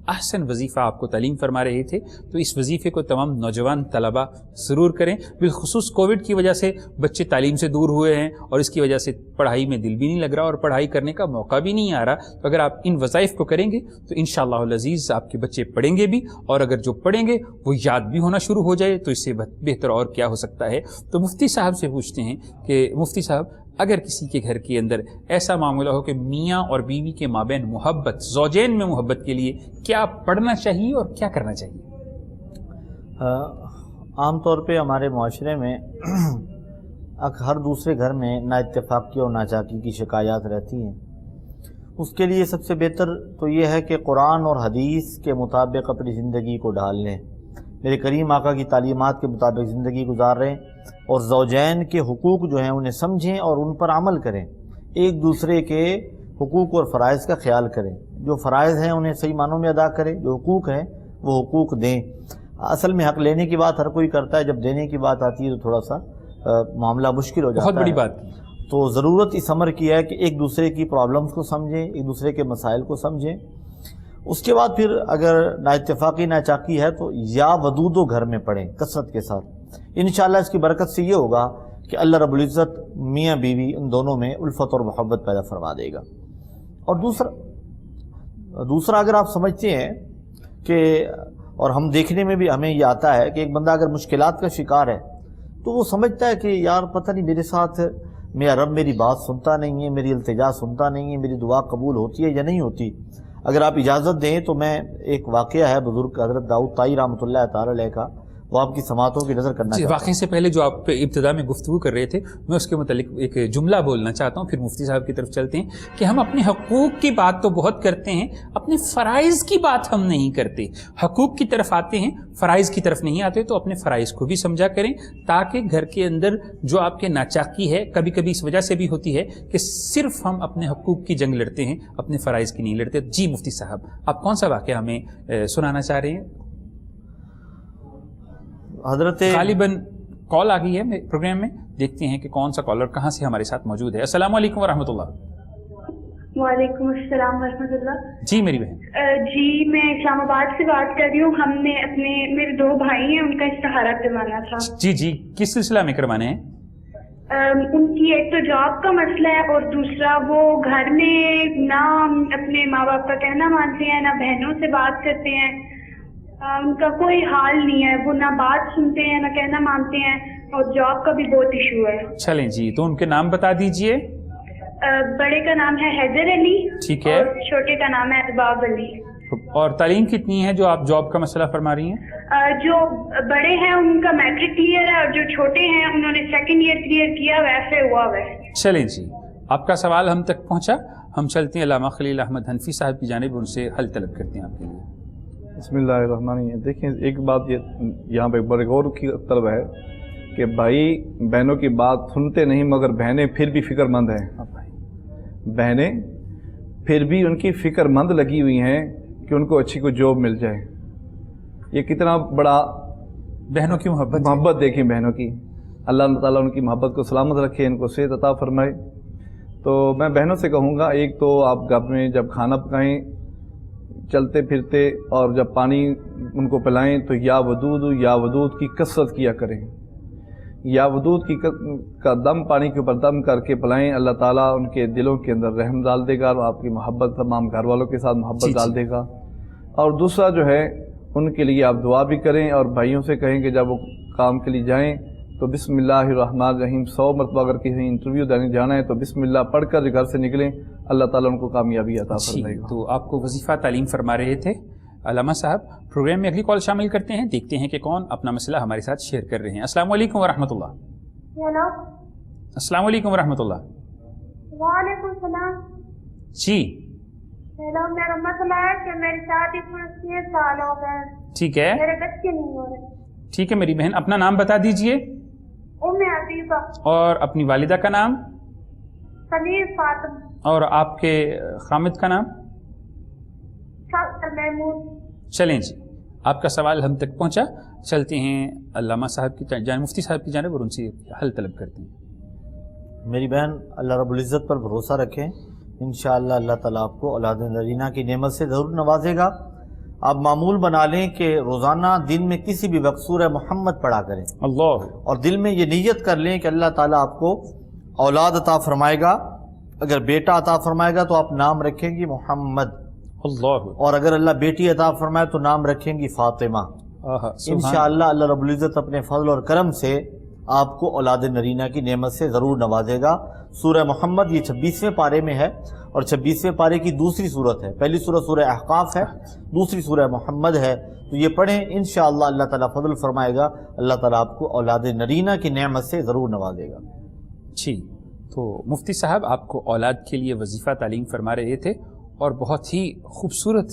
احسن وظیفہ آپ کو تعلیم فرما رہے تھے۔ تو اس وظیفے کو تمام نوجوان طلبہ ضرور کریں، بالخصوص کووڈ کی وجہ سے بچے تعلیم سے دور ہوئے ہیں اور اس کی وجہ سے پڑھائی میں دل بھی نہیں لگ رہا اور پڑھائی کرنے کا موقع بھی نہیں آ رہا۔ تو اگر آپ ان وظائف کو کریں گے تو انشاءاللہ العزیز آپ کے بچے پڑھیں گے بھی، اور اگر جو پڑھیں گے وہ یاد بھی ہونا شروع ہو جائے تو اس سے بہتر اور کیا ہو سکتا ہے۔ تو مفتی صاحب سے پوچھتے ہیں کہ مفتی صاحب، اگر کسی کے گھر کے اندر ایسا معاملہ ہو کہ میاں اور بیوی کے مابین محبت، زوجین میں محبت کے لیے کیا پڑھنا چاہیے اور کیا کرنا چاہیے؟ عام طور پہ ہمارے معاشرے میں ہر دوسرے گھر میں نا اتفاقی اور ناچاکی کی شکایات رہتی ہیں۔ اس کے لیے سب سے بہتر تو یہ ہے کہ قرآن اور حدیث کے مطابق اپنی زندگی کو ڈھال لیں، میرے کریم آقا کی تعلیمات کے مطابق زندگی گزار رہے ہیں، اور زوجین کے حقوق جو ہیں انہیں سمجھیں اور ان پر عمل کریں، ایک دوسرے کے حقوق اور فرائض کا خیال کریں، جو فرائض ہیں انہیں صحیح معنوں میں ادا کریں، جو حقوق ہیں وہ حقوق دیں۔ اصل میں حق لینے کی بات ہر کوئی کرتا ہے، جب دینے کی بات آتی ہے تو تھوڑا سا معاملہ مشکل ہو جاتا ہے۔ بہت بڑی بات۔ تو ضرورت اس امر کی ہے کہ ایک دوسرے کی پرابلمز کو سمجھیں، ایک دوسرے کے مسائل کو سمجھیں۔ اس کے بعد پھر اگر نا اتفاقی ناچاکی ہے تو یا ودود و گھر میں پڑھیں کثرت کے ساتھ، انشاءاللہ اس کی برکت سے یہ ہوگا کہ اللہ رب العزت میاں بیوی ان دونوں میں الفت اور محبت پیدا فرما دے گا۔ اور دوسرا اگر آپ سمجھتے ہیں کہ، اور ہم دیکھنے میں بھی ہمیں یہ آتا ہے کہ ایک بندہ اگر مشکلات کا شکار ہے تو وہ سمجھتا ہے کہ یار پتہ نہیں میرے ساتھ میرا رب میری بات سنتا نہیں ہے، میری التجا سنتا نہیں ہے، میری دعا قبول ہوتی ہے یا نہیں ہوتی۔ اگر آپ اجازت دیں تو میں ایک واقعہ ہے بزرگ حضرت داؤد طائی رحمۃ اللہ تعالی علیہ کا، وہ آپ کی سماعتوں کی نظر کرنا چاہتا ہوں۔ واقعے سے پہلے جو آپ ابتدا میں گفتگو کر رہے تھے میں اس کے متعلق ایک جملہ بولنا چاہتا ہوں، پھر مفتی صاحب کی طرف چلتے ہیں کہ ہم اپنے حقوق کی بات تو بہت کرتے ہیں، اپنے فرائض کی بات ہم نہیں کرتے۔ حقوق کی طرف آتے ہیں، فرائض کی طرف نہیں آتے، تو اپنے فرائض کو بھی سمجھا کریں تاکہ گھر کے اندر جو آپ کے ناچاکی ہے کبھی کبھی اس وجہ سے بھی ہوتی ہے کہ صرف ہم اپنے حقوق کی جنگ لڑتے ہیں، اپنے فرائض کی نہیں لڑتے۔ جی مفتی صاحب، آپ کون سا واقعہ ہمیں سنانا چاہ رہے ہیں؟ حضرت غالباً کال آ گئی ہے پروگرام میں، دیکھتے ہیں کہ کون سا کالر کہاں سے ہمارے ساتھ موجود ہے۔ السلام علیکم ورحمۃ اللہ۔ وعلیکم السلام ورحمۃ اللہ۔ جی میری بہن۔ جی میں اسلام آباد سے بات کر رہی ہوں۔ ہم نے میرے 2 بھائی ہیں، ان کا استخارہ کروانا تھا۔ جی کس سلسلہ میں کروانے ہیں؟ ان کی ایک تو جاب کا مسئلہ ہے اور دوسرا وہ گھر میں نہ اپنے ماں باپ کا کہنا مانتے ہیں، نہ بہنوں سے بات کرتے ہیں، ان کا کوئی حال نہیں ہے، وہ نہ بات سنتے ہیں نہ کہنا مانتے ہیں، اور جاب کا بھی بہت ایشو ہے۔ چلیں جی، تو ان کے نام بتا دیجئے۔ بڑے کا نام ہے حیدر علی، ٹھیک ہے، اور چھوٹے کا نام ہے ارباب علی۔ اور تعلیم کتنی ہے جو آپ جاب کا مسئلہ فرما رہی ہیں؟ جو بڑے ہیں ان کا میٹرک کلیئر ہے اور جو چھوٹے ہیں انہوں نے سیکنڈ ایئر کلیئر کیا، ویسے ہوا ویسے. چلیں جی، آپ کا سوال ہم تک پہنچا. ہم چلتے ہیں علامہ خلیل احمد حنفی صاحب کی جانب، ان سے حل طلب کرتے ہیں آپ کے لیے. بسم اللہ الرحمن الرحیم. دیکھیں ایک بات یہ یہاں پہ بڑے غور کی طلب ہے کہ بھائی بہنوں کی بات سنتے نہیں، مگر بہنیں پھر بھی فکر مند ہیں. بہنیں پھر بھی ان کی فکر مند لگی ہوئی ہیں کہ ان کو اچھی کوئی جاب مل جائے. یہ کتنا بڑا بہنوں کی محبت دیکھیں بہنوں کی. اللہ تعالیٰ ان کی محبت کو سلامت رکھے، ان کو صحت عطا فرمائے. تو میں بہنوں سے کہوں گا، ایک تو آپ گھر میں جب کھانا پکائیں چلتے پھرتے اور جب پانی ان کو پلائیں تو یا ودود کی کثرت کیا کریں. یا ودود کی کا دم پانی کے اوپر دم کر کے پلائیں. اللہ تعالیٰ ان کے دلوں کے اندر رحم ڈال دے گا اور آپ کی محبت تمام گھر والوں کے ساتھ محبت ڈال دے گا. اور دوسرا جو ہے ان کے لیے آپ دعا بھی کریں اور بھائیوں سے کہیں کہ جب وہ کام کے لیے جائیں تو بسم اللہ الرحمن الرحیم 100 مرتبہ اگر کسی انٹرویو دینے جانا ہے تو بسم اللہ پڑھ کر گھر سے نکلیں. اللہ تعالیٰ ان کو کامیابی عطا فرمائے گا. تو آپ کو وظیفہ تعلیم فرما رہے تھے علامہ صاحب. پروگرام میں اگلی کال شامل کرتے ہیں، دیکھتے ہیں کہ کون اپنا مسئلہ ہمارے ساتھ شیئر کر رہے ہیں. السلام علیکم ورحمۃ اللہ. ہیلو. السلام علیکم ورحمۃ اللہ. وعلیکم السلام. جی ہیلو، میرا مسئلہ ہے کہ میری شادی کو 6 سال ہو گئے. ٹھیک ہے، میرے بچے نہیں ہو رہے. ٹھیک ہے میری بہن، اپنا نام بتا دیجئے. ام حبیبہ. اور اپنی والدہ کا نام؟ سمیر فاطمہ. اور آپ کے خامد کا نام؟ محمود. چلیں جی، آپ کا سوال ہم تک پہنچا. چلتے ہیں علامہ صاحب کی جانب، مفتی صاحب کی جانب، اور ان سے حل طلب کرتے ہیں. میری بہن اللہ رب العزت پر بھروسہ رکھیں، انشاءاللہ اللہ تعالیٰ آپ کو اولاد نرینہ کی نعمت سے ضرور نوازے گا. آپ معمول بنا لیں کہ روزانہ دن میں کسی بھی وقت سورہ محمد پڑھا کریں اللہ، اور دل میں یہ نیت کر لیں کہ اللہ تعالیٰ آپ کو اولاد عطا فرمائے گا. اگر بیٹا عطا فرمائے گا تو آپ نام رکھیں گی محمد، اللہ، اور اگر اللہ بیٹی عطا فرمائے تو نام رکھیں گی فاطمہ. انشاءاللہ اللہ رب العزت اپنے فضل اور کرم سے آپ کو اولاد نرینہ کی نعمت سے ضرور نوازے گا. سورہ محمد یہ 26ویں پارے میں ہے اور 26ویں پارے کی دوسری صورت ہے. پہلی صورت سورہ احقاف ہے، دوسری سورہ محمد ہے. تو یہ پڑھیں، انشاءاللہ اللہ تعالیٰ فضل فرمائے گا. اللہ تعالیٰ آپ کو اولاد نرینہ کی نعمت سے ضرور نوازے گا. جی، تو مفتی صاحب آپ کو اولاد کے لیے وظیفہ تعلیم فرما رہے تھے اور بہت ہی خوبصورت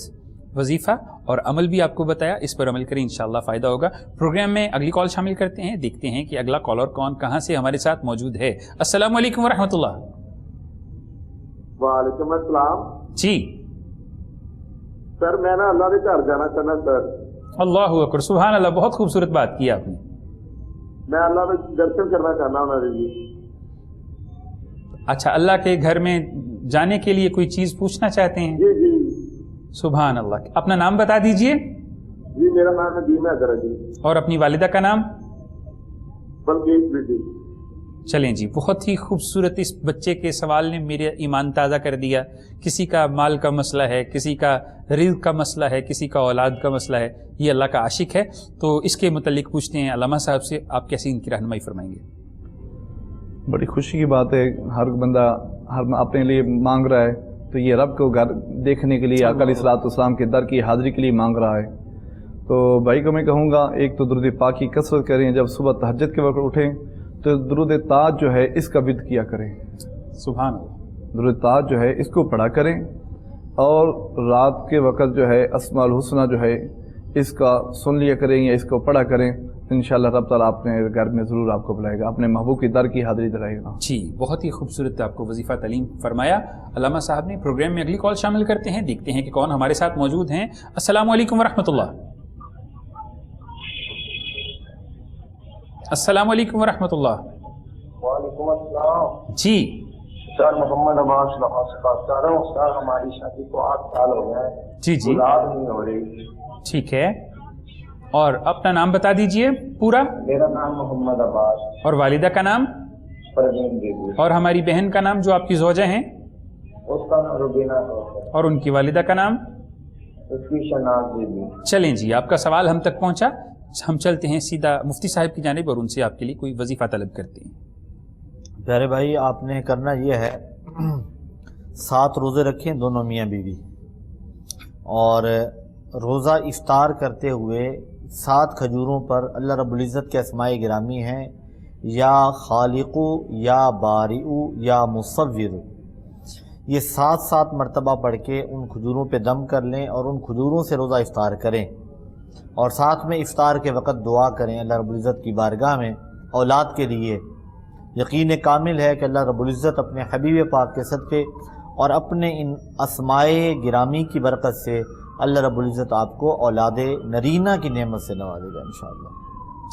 وظیفہ اور عمل بھی آپ کو بتایا. اس پر عمل کریں، انشاءاللہ فائدہ ہوگا. پروگرام میں اگلی کال شامل کرتے ہیں، دیکھتے ہیں کہ اگلا کالر کون کہاں سے ہمارے ساتھ موجود ہے. السلام علیکم ورحمۃ اللہ. وعلیکم السلام. جی سر میں نا اللہ کے گھر جانا چاہنا سر. اللہ اکبر، سبحان اللہ، بہت خوبصورت بات کی آپ نے. میں اللہ کے درشن کرنا چاہنا ہوں میرے لیے. اچھا، اللہ کے گھر میں جانے کے لیے کوئی چیز پوچھنا چاہتے ہیں؟ جی جی. سبحان اللہ. اپنا نام بتا دیجئے. جی میرا نام ندیم حیدر ہے جی. اور اپنی والدہ کا نام؟ بلقیس بیٹی. چلیں جی، بہت ہی خوبصورت اس بچے کے سوال نے میرے ایمان تازہ کر دیا. کسی کا مال کا مسئلہ ہے، کسی کا رزق کا مسئلہ ہے، کسی کا اولاد کا مسئلہ ہے. یہ اللہ کا عاشق ہے. تو اس کے متعلق پوچھتے ہیں علامہ صاحب سے، آپ کیسی ان کی رہنمائی فرمائیں گے؟ بڑی خوشی کی بات ہے، ہر بندہ ہر اپنے لیے مانگ رہا ہے تو یہ رب کو گھر دیکھنے کے لیے آقا علیہ الصلوۃ والسلام کے در کی حاضری کے لیے مانگ رہا ہے. تو بھائی کو میں کہوں گا، ایک تو درود پاک کی کثرت کریں. جب صبح تہجد کے وقت اٹھیں تو درود تاج جو ہے اس کا ود کیا کریں. سبحان اللہ. درود تاج جو ہے اس کو پڑھا کریں. اور رات کے وقت جو ہے اسماء الحسنہ جو ہے اس کا سن لیا کریں یا اس کو پڑھا کریں. انشاءاللہ رب تعالیٰ اپنے گھر میں ضرور آپ کو بلائے گا، اپنے محبوب کی در کی حاضری دلائے گا. جی، بہت ہی خوبصورت آپ کو وظیفہ تعلیم فرمایا علامہ صاحب نے. پروگرام میں اگلی کال شامل کرتے ہیں، دیکھتے ہیں کہ کون ہمارے ساتھ موجود ہیں. السلام علیکم ورحمۃ اللہ. السلام علیکم ورحمۃ اللہ. وعلیکم السلام. جی سر محمد عباس سے بات کر رہا ہوں. سر ہماری شادی کو 8 سال ہو گئے ہیں. جی جی، اولاد نہیں ہو رہی. ٹھیک ہے، اور اپنا نام بتا دیجئے پورا. میرا نام محمد عباس. اور والدہ کا نام؟ پروین بیبی. اور ہماری بہن کا نام جو آپ کی زوجہ ہیں؟ اس کا نام روبینہ ہے. اور ان کی والدہ کا نام؟ اس کی شناز بیبی. چلیں جی، آپ کا سوال ہم تک پہنچا. ہم چلتے ہیں سیدھا مفتی صاحب کی جانب اور ان سے آپ کے لیے کوئی وظیفہ طلب کرتے ہیں. پیارے بھائی، آپ نے کرنا یہ ہے 7 روزے رکھیں دونوں میاں بیوی، اور روزہ افطار کرتے ہوئے 7 کھجوروں پر اللہ رب العزت کے اسماء گرامی ہیں، یا خالق یا بارئ یا مصور، یہ 7 مرتبہ پڑھ کے ان کھجوروں پہ دم کر لیں اور ان کھجوروں سے روزہ افطار کریں، اور ساتھ میں افطار کے وقت دعا کریں اللہ رب العزت کی بارگاہ میں اولاد کے لیے۔ یقین کامل ہے کہ اللہ رب العزت اپنے حبیب پاک کے صدقے اور اپنے ان اسماء گرامی کی برکت سے اللہ رب العزت آپ کو اولاد نرینہ کی نعمت سے نوازے گا انشاءاللہ۔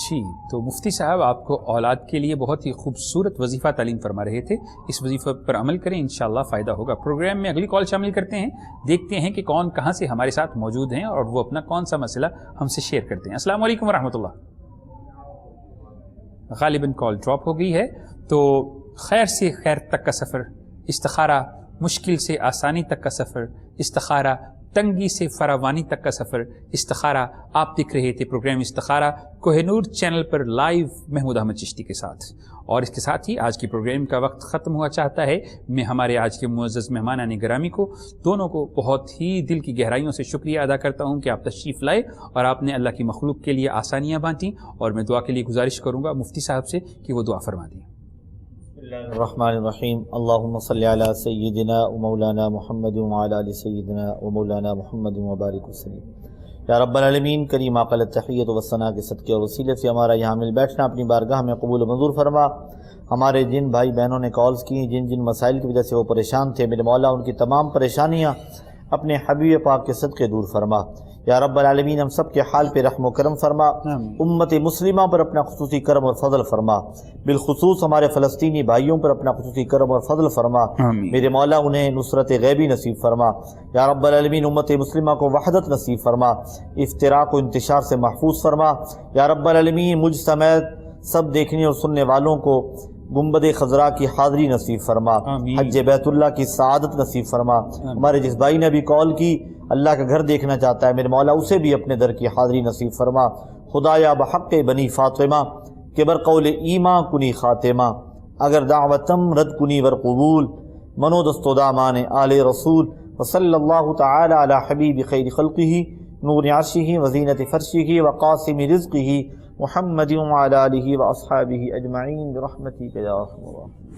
جی، تو مفتی صاحب آپ کو اولاد کے لیے بہت ہی خوبصورت وظیفہ تعلیم فرما رہے تھے، اس وظیفہ پر عمل کریں، انشاءاللہ فائدہ ہوگا۔ پروگرام میں اگلی کال شامل کرتے ہیں، دیکھتے ہیں کہ کون کہاں سے ہمارے ساتھ موجود ہیں اور وہ اپنا کون سا مسئلہ ہم سے شیئر کرتے ہیں۔ السلام علیکم ورحمۃ اللہ۔ غالباً کال ڈراپ ہو گئی ہے، تو خیر سے خیر تک کا سفر، استخارہ مشکل سے آسانی تک کا سفر، استخارہ تنگی سے فراوانی تک کا سفر، استخارہ آپ دیکھ رہے تھے پروگرام استخارہ کوہ نور چینل پر لائیو محمود احمد چشتی کے ساتھ، اور اس کے ساتھ ہی آج کی پروگرام کا وقت ختم ہوا چاہتا ہے۔ میں ہمارے آج کے معزز مہمانان گرامی کو دونوں کو بہت ہی دل کی گہرائیوں سے شکریہ ادا کرتا ہوں کہ آپ تشریف لائے اور آپ نے اللہ کی مخلوق کے لیے آسانیاں بانٹیں، اور میں دعا کے لیے گزارش کروں گا مفتی صاحب سے کہ وہ دعا فرما دیں۔ بسم اللہ الرحمن الرحیم، اللہم صلی علی سیدنا و مولانا محمد وعلی آل سیدنا و مولانا محمد وبارک وسلم۔ یا رب العالمین، کریم اقل التحیت و ثنا کے صدقے اور وسیلے سے ہمارا یہاں مل بیٹھنا اپنی بارگاہ میں قبول و منظور فرما۔ ہمارے جن بھائی بہنوں نے کالز کی، جن مسائل کی وجہ سے وہ پریشان تھے، میرے مولا ان کی تمام پریشانیاں اپنے حبیب پاک کے صدقے دور فرما۔ یا رب العالمین، ہم سب کے حال پہ رحم و کرم فرما، امت مسلمہ پر اپنا خصوصی کرم اور فضل فرما، بالخصوص ہمارے فلسطینی بھائیوں پر اپنا خصوصی کرم اور فضل فرما۔ میرے مولا انہیں نصرت غیبی نصیب فرما۔ یا رب العالمین، امت مسلمہ کو وحدت نصیب فرما، افتراق و انتشار سے محفوظ فرما۔ یا رب العالمین، مجھ سمیت سب دیکھنے اور سننے والوں کو گنبد خضراء کی حاضری نصیب فرما، حج بیت اللہ کی سعادت نصیب فرما۔ ہمارے جس بھائی نے ابھی کال کی، اللہ کا گھر دیکھنا چاہتا ہے، میرے مولا اسے بھی اپنے در کی حاضری نصیب فرما۔ خدایا بحق بنی فاطمہ کہ بر قول ایمان کنی خاتمہ، اگر دعوتم رد کنی ور قبول، منو دست و دامان آل رسول، وصلی اللہ تعالی علی حبیب خیر خلقہ نور عرشہ وزینت فرشہ وقاسم رزقہ محمد وعلی آلہ واصحابہ اجمعین برحمتک یا ارحم الراحمین۔